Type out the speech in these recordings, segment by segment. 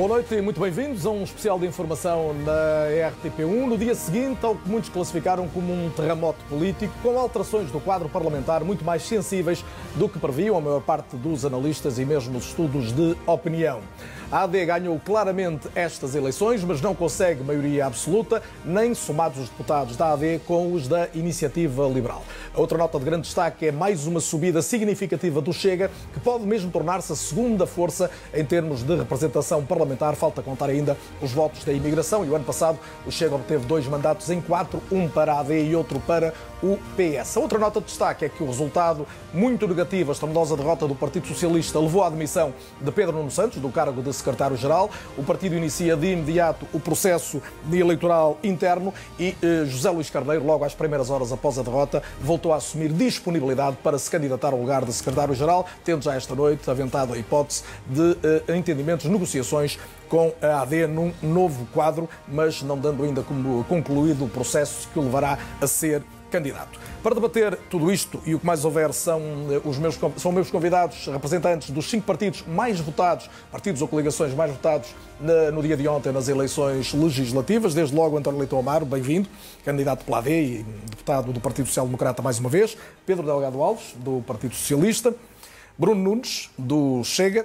Boa noite e muito bem-vindos a um especial de informação na RTP1, no dia seguinte ao que muitos classificaram como um terremoto político, com alterações do quadro parlamentar muito mais sensíveis do que previam a maior parte dos analistas e mesmo os estudos de opinião. A AD ganhou claramente estas eleições, mas não consegue maioria absoluta, nem somados os deputados da AD com os da Iniciativa Liberal. A outra nota de grande destaque é mais uma subida significativa do Chega, que pode mesmo tornar-se a segunda força em termos de representação parlamentar. Falta contar ainda os votos da imigração, e o ano passado o Chega obteve 2 mandatos em 4, um para a AD e outro para o PS. A outra nota de destaque é que o resultado muito negativo, a estrondosa derrota do Partido Socialista, levou à admissão de Pedro Nuno Santos, do cargo de secretário-geral. O partido inicia de imediato o processo eleitoral interno e José Luís Carneiro, logo às primeiras horas após a derrota, voltou a assumir disponibilidade para se candidatar ao lugar de secretário-geral, tendo já esta noite aventado a hipótese de entendimentos, negociações com a AD num novo quadro, mas não dando ainda como concluído o processo que o levará a ser candidato. Para debater tudo isto e o que mais houver são meus convidados, representantes dos 5 partidos mais votados, partidos ou coligações mais votados no dia de ontem nas eleições legislativas. Desde logo António Leitão Amaro, bem-vindo, candidato pela AD e deputado do Partido Social Democrata mais uma vez. Pedro Delgado Alves, do Partido Socialista. Bruno Nunes, do Chega.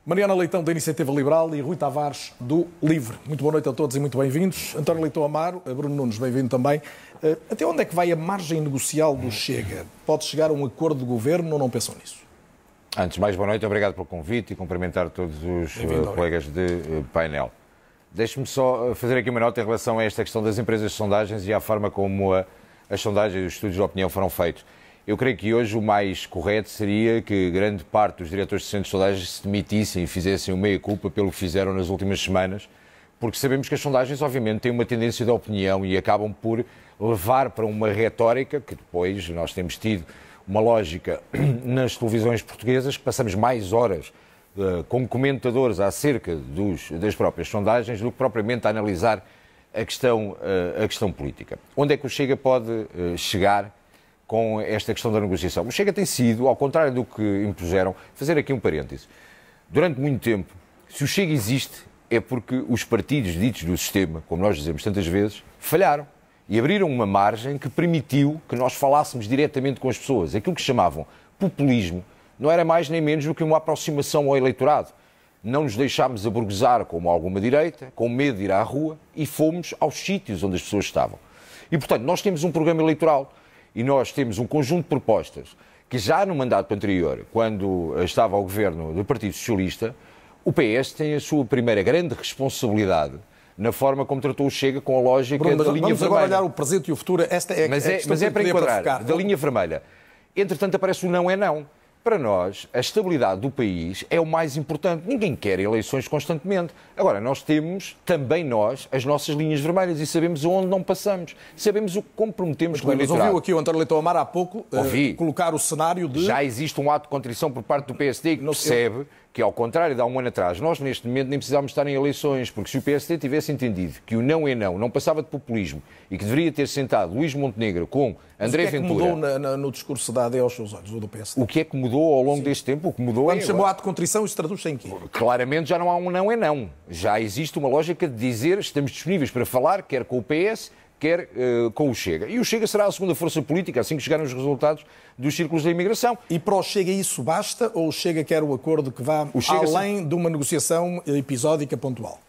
Mariana Leitão, da Iniciativa Liberal, e Rui Tavares, do LIVRE. Muito boa noite a todos e muito bem-vindos. António Leitão Amaro, Bruno Nunes, bem-vindo também. Até onde é que vai a margem negocial do Chega? Pode chegar a um acordo de governo ou não pensam nisso? Antes de mais, boa noite, obrigado pelo convite e cumprimentar todos os colegas de painel. Deixe-me só fazer aqui uma nota em relação a esta questão das empresas de sondagens e à forma como as sondagens e os estudos de opinião foram feitos. Eu creio que hoje o mais correto seria que grande parte dos diretores de centros de sondagens se demitissem e fizessem o meia-culpa pelo que fizeram nas últimas semanas, porque sabemos que as sondagens, obviamente, têm uma tendência de opinião e acabam por levar para uma retórica que depois nós temos tido uma lógica nas televisões portuguesas, que passamos mais horas com comentadores acerca das próprias sondagens do que propriamente a analisar a questão política. Onde é que o Chega pode chegar com esta questão da negociação? O Chega tem sido, ao contrário do que impuseram, fazer aqui um parêntese. Durante muito tempo, se o Chega existe, é porque os partidos ditos do sistema, como nós dizemos tantas vezes, falharam e abriram uma margem que permitiu que nós falássemos diretamente com as pessoas. Aquilo que chamavam populismo não era mais nem menos do que uma aproximação ao eleitorado. Não nos deixámos aburguesar como alguma direita, com medo de ir à rua, e fomos aos sítios onde as pessoas estavam. E, portanto, nós temos um programa eleitoral e nós temos um conjunto de propostas que já no mandato anterior, quando estava ao governo do Partido Socialista, o PS tem a sua primeira grande responsabilidade na forma como tratou o Chega, com a lógica da linha vermelha. Vamos agora olhar o presente e o futuro. Esta é mas é para enquadrar, da linha vermelha. Entretanto, aparece o não é não. Para nós, a estabilidade do país é o mais importante. Ninguém quer eleições constantemente. Agora, nós temos, também nós, as nossas linhas vermelhas e sabemos onde não passamos. Sabemos o que comprometemos com o eleitorado. Mas ouviu aqui o António Leitão Amaro há pouco colocar o cenário de... Já existe um ato de contrição por parte do PSD que percebe que, ao contrário de há um ano atrás, nós neste momento nem precisávamos estar em eleições, porque se o PSD tivesse entendido que o não é não passava de populismo e que deveria ter sentado Luís Montenegro com André Ventura... O que é que mudou no discurso da AD aos seus olhos, ou do PSD? O que é que mudou ao longo deste tempo? O que mudou Quando chamou ato de contrição, isso traduz-se em quê? Claramente já não há um não é não. Já existe uma lógica de dizer estamos disponíveis para falar, quer com o PS, quer com o Chega. E o Chega será a segunda força política assim que chegarem os resultados dos círculos da imigração. E para o Chega isso basta ou o Chega quer o acordo que vá além de uma negociação episódica pontual?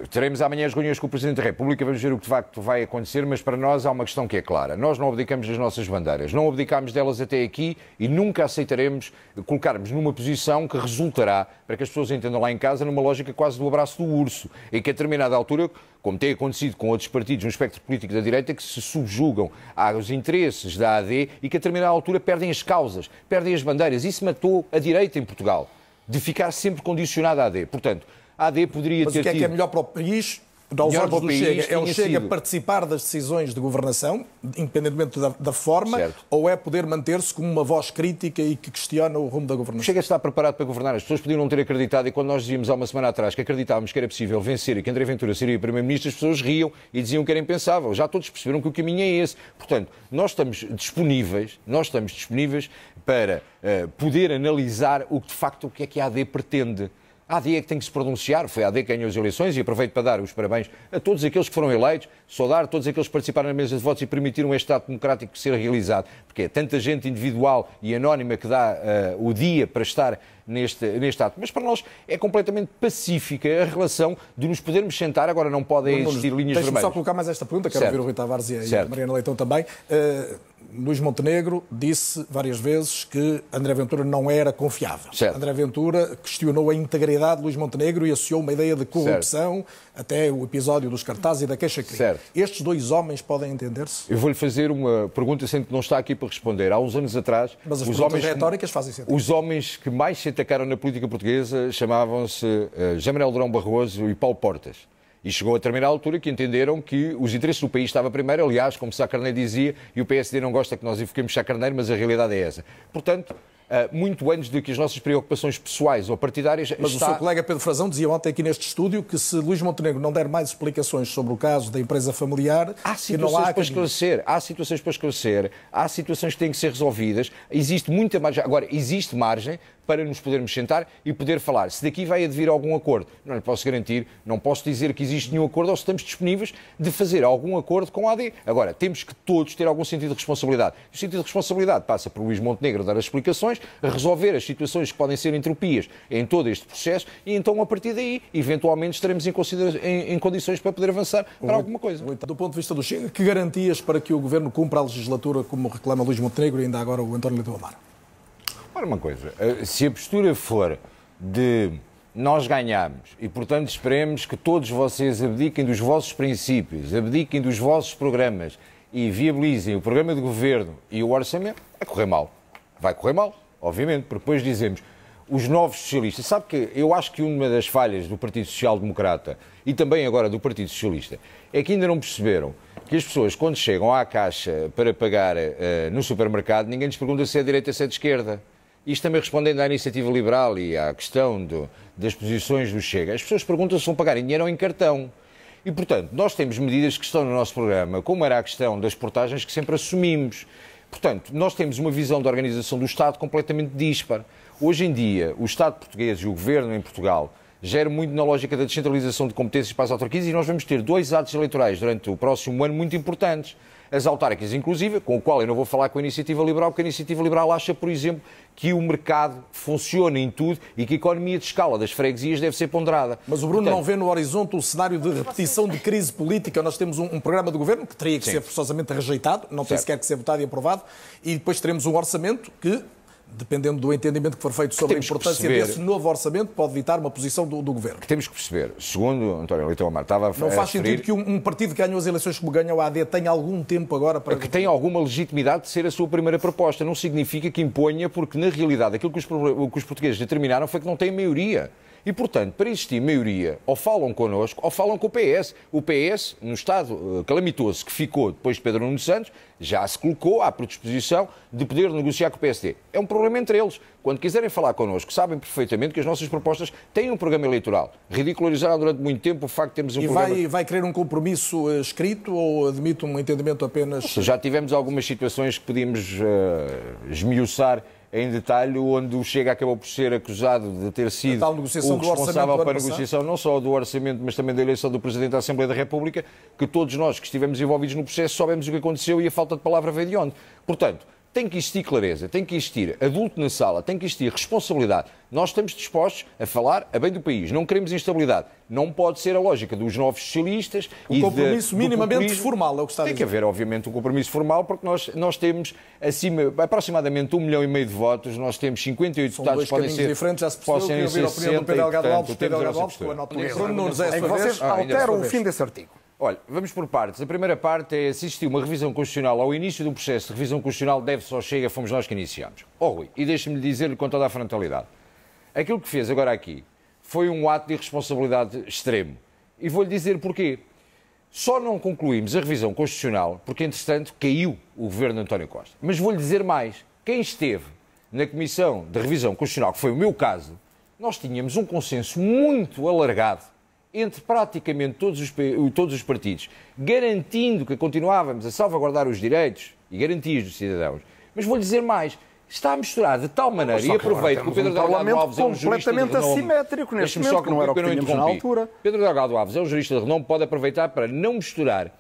Teremos amanhã as reuniões com o Presidente da República, vamos ver o que de facto vai acontecer, mas para nós há uma questão que é clara. Nós não abdicamos das nossas bandeiras, não abdicámos delas até aqui e nunca aceitaremos colocarmos numa posição que resultará, para que as pessoas entendam lá em casa, numa lógica quase do abraço do urso, em que a determinada altura, como tem acontecido com outros partidos no espectro político da direita, que se subjugam aos interesses da AD e que a determinada altura perdem as causas, perdem as bandeiras. Isso matou a direita em Portugal, de ficar sempre condicionada à AD. Portanto, a AD poderia ter tido... Mas o que é que é melhor para o país, aos olhos do Chega? É o Chega participar das decisões de governação, independentemente da forma, certo, ou é poder manter-se como uma voz crítica e que questiona o rumo da governação? O Chega está preparado para governar. As pessoas podiam não ter acreditado, e quando nós dizíamos há uma semana atrás que acreditávamos que era possível vencer e que André Ventura seria Primeiro-Ministro, as pessoas riam e diziam que era impensável. Já todos perceberam que o caminho é esse. Portanto, nós estamos disponíveis para poder analisar o que de facto o que é que a AD pretende. A AD é que tem que se pronunciar, foi a AD que ganhou as eleições e aproveito para dar os parabéns a todos aqueles que foram eleitos, saudar todos aqueles que participaram na mesa de votos e permitiram este ato democrático ser realizado, porque é tanta gente individual e anónima que dá o dia para estar neste ato. Mas para nós é completamente pacífica a relação de nos podermos sentar, agora não podem existir linhas vermelhas. Deixa-me só colocar mais esta pergunta, quero ouvir o Rui Tavares e a Mariana Leitão também. Luís Montenegro disse várias vezes que André Ventura não era confiável. Certo. André Ventura questionou a integridade de Luís Montenegro e associou uma ideia de corrupção, até o episódio dos cartazes e da queixa-crime. Estes dois homens podem entender-se? Eu vou-lhe fazer uma pergunta, sendo que não está aqui para responder. Há uns anos atrás... Mas as perguntas retóricas fazem sentido. Os homens que mais se atacaram na política portuguesa chamavam-se José Manuel Durão Barroso e Paulo Portas. E chegou a determinada altura que entenderam que os interesses do país estavam primeiro, aliás, como Sá Carneiro dizia, e o PSD não gosta que nós invoquemos Sá Carneiro, mas a realidade é essa. Portanto, muito antes de que as nossas preocupações pessoais ou partidárias... Mas o seu colega Pedro Frazão dizia ontem aqui neste estúdio que se Luís Montenegro não der mais explicações sobre o caso da empresa familiar... Há situações para esclarecer, há situações que têm que ser resolvidas, existe muita margem. Agora, existe margem para nos podermos sentar e poder falar. Se daqui vai advir algum acordo, não lhe posso garantir, não posso dizer que existe nenhum acordo ou se estamos disponíveis de fazer algum acordo com a AD. Agora, temos que todos ter algum sentido de responsabilidade. O sentido de responsabilidade passa por Luís Montenegro dar as explicações, resolver as situações que podem ser entropias em todo este processo e então, a partir daí, eventualmente estaremos em condições para poder avançar para alguma coisa. Do ponto de vista do Chega, que garantias para que o Governo cumpra a legislatura como reclama Luís Montenegro e ainda agora o António Leitão Amaro? Ora, uma coisa, se a postura for de nós ganhamos e, portanto, esperemos que todos vocês abdiquem dos vossos princípios, abdiquem dos vossos programas e viabilizem o programa de governo e o orçamento, vai correr mal. Vai correr mal, obviamente, porque depois dizemos os novos socialistas. Sabe que eu acho que uma das falhas do Partido Social Democrata e também agora do Partido Socialista é que ainda não perceberam que as pessoas, quando chegam à caixa para pagar no supermercado, ninguém lhes pergunta se é de direita ou se é de esquerda. Isto também respondendo à iniciativa liberal e à questão das posições do Chega. As pessoas perguntam se vão pagar em dinheiro ou em cartão. E, portanto, nós temos medidas que estão no nosso programa, como era a questão das portagens, que sempre assumimos. Portanto, nós temos uma visão da organização do Estado completamente dispar. Hoje em dia, o Estado português e o Governo em Portugal gera muito na lógica da descentralização de competências para as autarquias e nós vamos ter 2 atos eleitorais durante o próximo ano muito importantes. As autárquicas, inclusive, com o qual eu não vou falar com a Iniciativa Liberal, porque a Iniciativa Liberal acha, por exemplo, que o mercado funciona em tudo e que a economia de escala das freguesias deve ser ponderada. Mas o Bruno não vê no horizonte o cenário de repetição de crise política. Nós temos um programa de governo que teria que ser forçosamente rejeitado, não tem sequer que ser votado e aprovado, e depois teremos um orçamento que, dependendo do entendimento que for feito sobre a importância desse novo orçamento, pode ditar uma posição do Governo. Que temos que perceber, segundo António Leitão Amaro estava a referir... Não faz sentido que um partido que ganhou as eleições como ganhou a AD tenha algum tempo agora para... Que tenha alguma legitimidade de ser a sua primeira proposta. Não significa que imponha, porque na realidade aquilo que os portugueses determinaram foi que não têm maioria. E, portanto, para existir maioria, ou falam connosco, ou falam com o PS. O PS, no estado calamitoso que ficou depois de Pedro Nuno Santos, já se colocou à predisposição de poder negociar com o PSD. É um problema entre eles. Quando quiserem falar connosco, sabem perfeitamente que as nossas propostas têm um programa eleitoral. Ridicularizaram durante muito tempo o facto de termos um programa... E vai querer um compromisso escrito ou admite um entendimento apenas... Já tivemos algumas situações que podíamos esmiuçar em detalhe, onde o Chega acabou por ser acusado de ter sido o responsável para a negociação não só do orçamento, mas também da eleição do Presidente da Assembleia da República, que todos nós que estivemos envolvidos no processo soubemos o que aconteceu e a falta de palavra veio de onde. Portanto, tem que existir clareza, tem que existir adulto na sala, tem que existir responsabilidade. Nós estamos dispostos a falar a bem do país, não queremos instabilidade. Não pode ser a lógica dos novos socialistas e compromisso minimamente formal, é o que está a dizer. Tem que haver, obviamente, um compromisso formal, porque nós temos aproximadamente 1,5 milhão de votos, nós temos 58 deputados que podem ser... diferentes, já se percebeu, queria ouvir a opinião do Pedro Delgado Alves, vocês alteram o fim desse artigo. Olha, vamos por partes. A primeira parte é se existiu uma revisão constitucional ao início do processo de revisão constitucional, deve-se ao Chega, fomos nós que iniciámos. Rui, e deixe-me dizer-lhe com toda a frontalidade, aquilo que fez agora aqui foi um ato de irresponsabilidade extremo. E vou-lhe dizer porquê. Só não concluímos a revisão constitucional porque, entretanto, caiu o governo de António Costa. Mas vou-lhe dizer mais. Quem esteve na Comissão de Revisão Constitucional, que foi o meu caso, nós tínhamos um consenso muito alargado entre praticamente todos os partidos, garantindo que continuávamos a salvaguardar os direitos e garantias dos cidadãos. Mas vou-lhe dizer mais, está a misturar de tal maneira, e aproveito que o Pedro Delgado Alves é um jurista de renome. Assimétrico neste momento, que não era o que tínhamos na altura. Pedro Delgado Alves é um jurista de renome, pode aproveitar para não misturar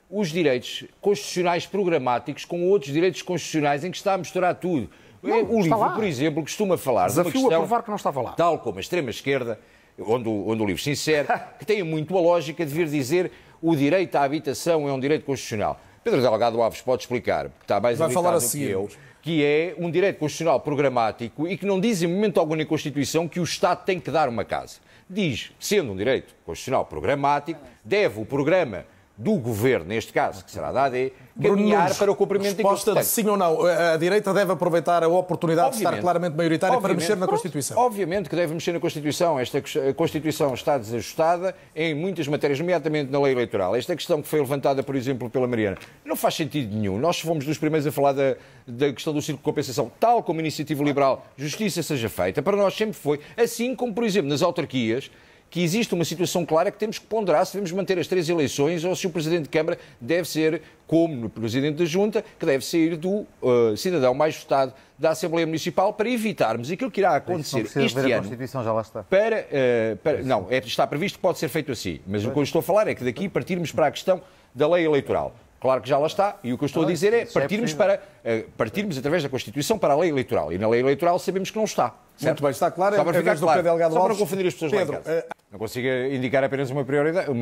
os direitos constitucionais programáticos com outros direitos constitucionais em que está a misturar tudo. O livro, por exemplo, costuma falar de uma questão, a provar que não estava lá. Tal como a extrema-esquerda, onde o livro se insere, que tem muito a lógica de vir dizer o direito à habitação é um direito constitucional. Pedro Delgado Alves pode explicar, porque está mais habilitado do que eu, que é um direito constitucional programático e que não diz em momento algum na Constituição que o Estado tem que dar uma casa. Diz, sendo um direito constitucional programático, deve o programa do Governo, neste caso, que será da AD, caminhar para o cumprimento daquilo que tem. Resposta de sim ou não. A direita deve aproveitar a oportunidade de estar claramente maioritária para mexer na Constituição. Obviamente que deve mexer na Constituição. A Constituição está desajustada em muitas matérias, nomeadamente na lei eleitoral. Esta questão que foi levantada, por exemplo, pela Mariana, não faz sentido nenhum. Nós fomos dos primeiros a falar da questão do círculo de compensação, tal como a Iniciativa Liberal, justiça seja feita. Para nós sempre foi, assim como, por exemplo, nas autarquias, que existe uma situação clara que temos que ponderar se devemos manter as 3 eleições ou se o Presidente de Câmara deve ser, como no Presidente da Junta, que deve sair do cidadão mais votado da Assembleia Municipal para evitarmos aquilo que irá acontecer este ano. A Constituição já lá está. Não, está previsto que pode ser feito assim, mas o que eu estou a falar é que daqui partirmos para a questão da lei eleitoral. Claro que já lá está, e o que eu estou a dizer é partirmos através da Constituição para a lei eleitoral. E na lei eleitoral sabemos que não está. Certo? Muito bem, está claro. Só para ficar claro. Só para não confundir as pessoas Pedro, lá em casa. Não consigo indicar apenas uma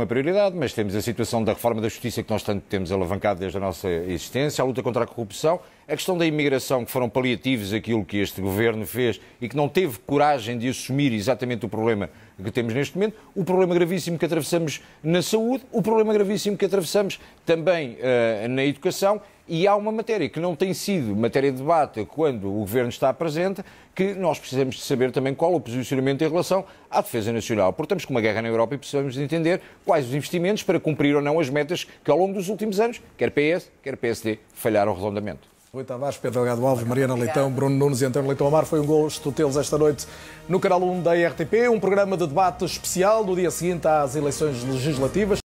prioridade, mas temos a situação da reforma da justiça que nós tanto temos alavancado desde a nossa existência, a luta contra a corrupção, a questão da imigração, que foram paliativos aquilo que este governo fez e que não teve coragem de assumir exatamente o problema que temos neste momento, o problema gravíssimo que atravessamos na saúde, o problema gravíssimo que atravessamos também na educação. E há uma matéria que não tem sido matéria de debate quando o Governo está presente, que nós precisamos de saber também qual o posicionamento em relação à defesa nacional. Porque estamos com uma guerra na Europa e precisamos de entender quais os investimentos para cumprir ou não as metas que ao longo dos últimos anos, quer PS, quer PSD, falharam redondamente. Rui Tavares, Pedro Delgado Alves, Mariana Leitão, Bruno Nunes e António Leitão Amar. Foi um gosto tê-los esta noite no canal 1 da RTP, um programa de debate especial no dia seguinte às eleições legislativas.